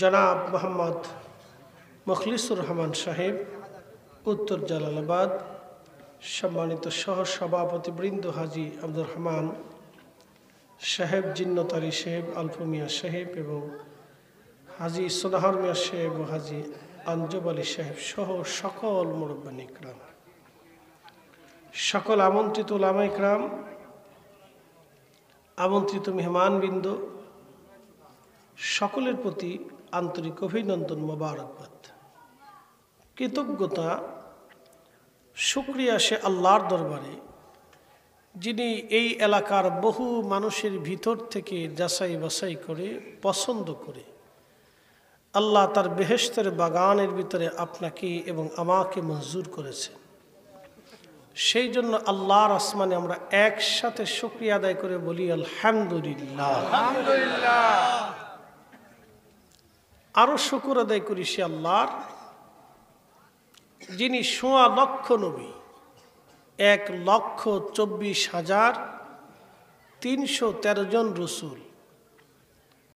জনাব মোহাম্মদ মুখলিসুর রহমান সাহেব, উত্তর জালালাবাদ। সম্মানিত সহ সভাপতিবৃন্দ হাজি আব্দুর রহমান সাহেব, জিন্নত আলী সাহেব, আলফু মিয়া সাহেব এবং হাজি সোনাহর মিয়া সাহেব ও হাজি আঞ্জুব আলী সাহেব সহ সকল মুরব্বান ইকরাম, সকল আমন্ত্রিত উলামা ইকরাম, আমন্ত্রিত মেহমানবৃন্দ, সকলের প্রতি আন্তরিক অভিনন্দন, মোবারকবাদ। কৃতজ্ঞতা শুকরিয়া সে আল্লাহর দরবারে, যিনি এই এলাকার বহু মানুষের ভিতর থেকে যাচাই বাছাই করে পছন্দ করে আল্লাহ তার বেহেশতের বাগানের ভিতরে আপনাকে এবং আমাকে মঞ্জুর করেছেন। সেই জন্য আল্লাহর আসমানে আমরা একসাথে শুকরিয়া আদায় করে বলি আলহামদুলিল্লাহ। আরো শুকর আদায় করি সে আল্লাহর, যিনি ১৬ লক্ষ নবী, ১,২৪,৩১৩ জন রসুল